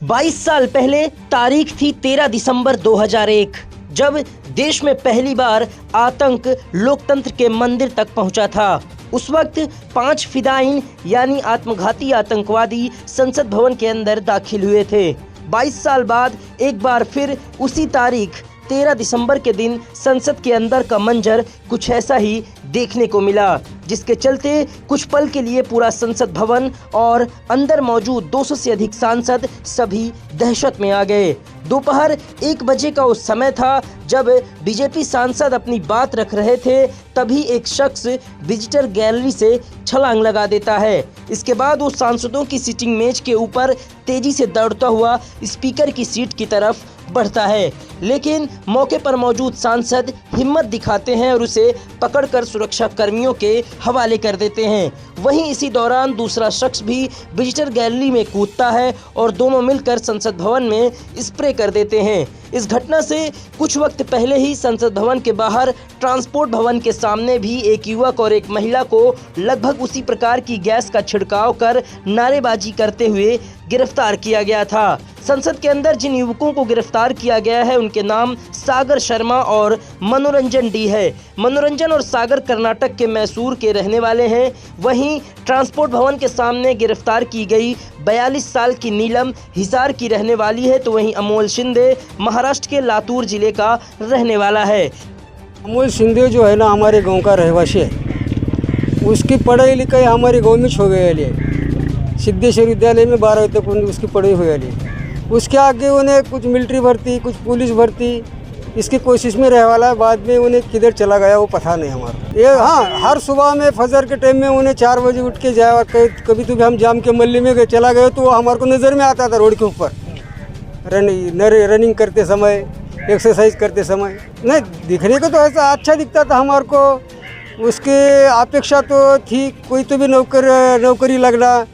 22 साल पहले तारीख थी 13 दिसंबर 2001, जब देश में पहली बार आतंक लोकतंत्र के मंदिर तक पहुंचा था। उस वक्त 5 फिदाइन यानी आत्मघाती आतंकवादी संसद भवन के अंदर दाखिल हुए थे। 22 साल बाद एक बार फिर उसी तारीख 13 दिसंबर के दिन संसद के अंदर का मंजर कुछ ऐसा ही देखने को मिला, जिसके चलते कुछ पल के लिए पूरा संसद भवन और अंदर मौजूद 200 से अधिक सांसद सभी दहशत में आ गए। दोपहर 1 बजे का उस समय था जब बीजेपी सांसद अपनी बात रख रहे थे, तभी एक शख्स विजिटर गैलरी से छलांग लगा देता है। इसके बाद वो सांसदों की सीटिंग मेज के ऊपर तेजी से दौड़ता हुआ स्पीकर की सीट की तरफ बढ़ता है, लेकिन मौके पर मौजूद सांसद हिम्मत दिखाते हैं और उसे पकड़कर सुरक्षा कर्मियों के हवाले कर देते हैं। वहीं इसी दौरान दूसरा शख्स भी विजिटर गैलरी में कूदता है और दोनों मिलकर संसद भवन में स्प्रे कर देते हैं। इस घटना से कुछ वक्त पहले ही संसद भवन के बाहर ट्रांसपोर्ट भवन के सामने भी एक युवक और एक महिला को लगभग उसी प्रकार की गैस का छिड़काव कर नारेबाजी करते हुए गिरफ्तार किया गया था। संसद के अंदर जिन युवकों को गिरफ्तार किया गया है उनके नाम सागर शर्मा और मनोरंजन डी है। मनोरंजन और सागर कर्नाटक के मैसूर के रहने वाले हैं। वहीं ट्रांसपोर्ट भवन के सामने गिरफ्तार की गई 42 साल की नीलम हिसार की रहने वाली है, तो वहीं अमोल शिंदे महाराष्ट्र के लातूर जिले का रहने वाला है। अमोल शिंदे जो है ना, हमारे गांव का रहवासी है। उसकी पढ़ाई लिखाई हमारे गांव में हो गई है। सिद्धेश्वर विद्यालय में 12वीं तक उसकी पढ़ाई हुई है। उसके आगे उन्हें कुछ मिलिट्री भर्ती, कुछ पुलिस भर्ती इसकी कोशिश में रह वाला है। बाद में उन्हें किधर चला गया वो पता नहीं हमारा। ये हाँ, हर सुबह में फजर के टाइम में उन्हें 4 बजे उठ के जाया। कभी तो भी हम जाम के मल्ली में चला गए तो हमारे को नज़र में आता था रोड के ऊपर रनिंग करते समय, एक्सरसाइज करते समय। नहीं, दिखने को तो ऐसा अच्छा दिखता था हमारे को। उसके अपेक्षा तो थी कोई तो भी नौकरी लगना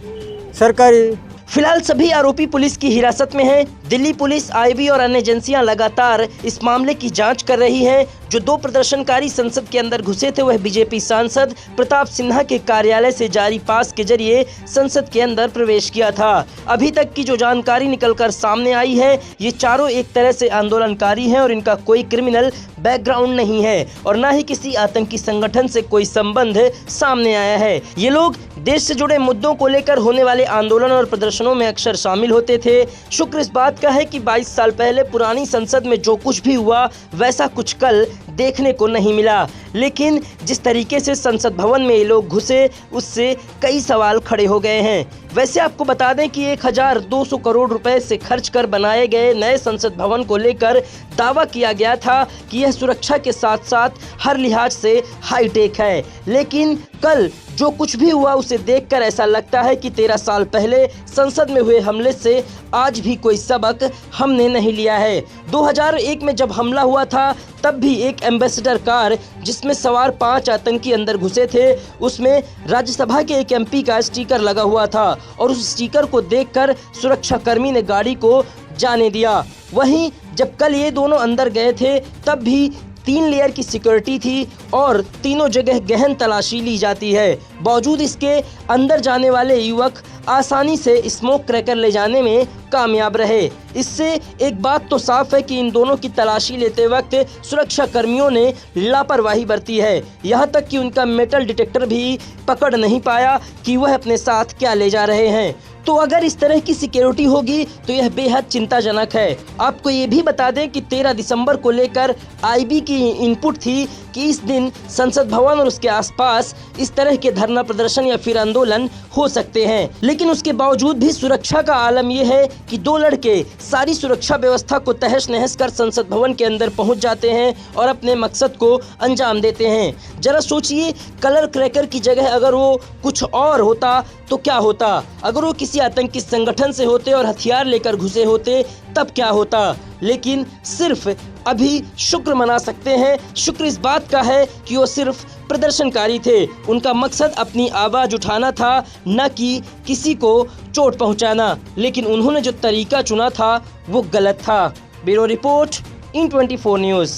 सरकारी। फिलहाल सभी आरोपी पुलिस की हिरासत में हैं। दिल्ली पुलिस, आईबी और अन्य एजेंसियां लगातार इस मामले की जांच कर रही हैं। जो 2 प्रदर्शनकारी संसद के अंदर घुसे थे वह बीजेपी सांसद प्रताप सिन्हा के कार्यालय से जारी पास के जरिए संसद के अंदर प्रवेश किया था। अभी तक की जो जानकारी निकलकर सामने आई है, ये चारों एक तरह से आंदोलनकारी हैं और इनका कोई क्रिमिनल बैकग्राउंड नहीं है और न ही किसी आतंकी संगठन से कोई संबंध सामने आया है। ये लोग देश से जुड़े मुद्दों को लेकर होने वाले आंदोलन और प्रदर्शनों में अक्सर शामिल होते थे। शुक्र इस बात का है कि 22 साल पहले पुरानी संसद में जो कुछ भी हुआ वैसा कुछ कल देखने को नहीं मिला, लेकिन जिस तरीके से संसद भवन में ये लोग घुसे उससे कई सवाल खड़े हो गए हैं। वैसे आपको बता दें कि 1200 करोड़ रुपए से खर्च कर बनाए गए नए संसद भवन को लेकर दावा किया गया था कि यह सुरक्षा के साथ साथ हर लिहाज से हाईटेक है, लेकिन कल जो कुछ भी हुआ उसे देखकर ऐसा लगता है कि 13 साल पहले संसद में हुए हमले से आज भी कोई सबक हमने नहीं लिया है। 2001 में जब हमला हुआ था तब भी एक एम्बेसडर कार जिसमें सवार 5 आतंकी अंदर घुसे थे, उसमें राज्यसभा के एक एमपी का स्टिकर लगा हुआ था और उस स्टिकर को देखकर सुरक्षाकर्मी ने गाड़ी को जाने दिया। वहीं जब कल ये दोनों अंदर गए थे तब भी 3 लेयर की सिक्योरिटी थी और तीनों जगह गहन तलाशी ली जाती है। बावजूद इसके अंदर जाने वाले युवक आसानी से स्मोक क्रैकर ले जाने में कामयाब रहे। इससे एक बात तो साफ है कि इन दोनों की तलाशी लेते वक्त सुरक्षा कर्मियों ने लापरवाही बरती है। यहाँ तक कि उनका मेटल डिटेक्टर भी पकड़ नहीं पाया कि वह अपने साथ क्या ले जा रहे हैं। तो अगर इस तरह की सिक्योरिटी होगी तो यह बेहद चिंताजनक है। आपको ये भी बता दें कि 13 दिसंबर को लेकर आईबी की इनपुट थी कि इस दिन संसद भवन और उसके आसपास इस तरह के धरना प्रदर्शन या फिर आंदोलन हो सकते हैं, लेकिन उसके बावजूद भी सुरक्षा का आलम यह है कि 2 लड़के सारी सुरक्षा व्यवस्था को तहस नहस कर संसद भवन के अंदर पहुंच जाते हैं और अपने मकसद को अंजाम देते हैं। जरा सोचिए, कलर क्रैकर की जगह अगर वो कुछ और होता तो क्या होता? अगर वो किसी आतंकी संगठन से होते और हथियार लेकर घुसे होते तब क्या होता? लेकिन सिर्फ अभी शुक्र मना सकते हैं। शुक्र इस बात का है कि वो सिर्फ प्रदर्शनकारी थे। उनका मकसद अपनी आवाज़ उठाना था, न कि किसी को चोट पहुंचाना, लेकिन उन्होंने जो तरीका चुना था वो गलत था। Bureau report, IN24 news.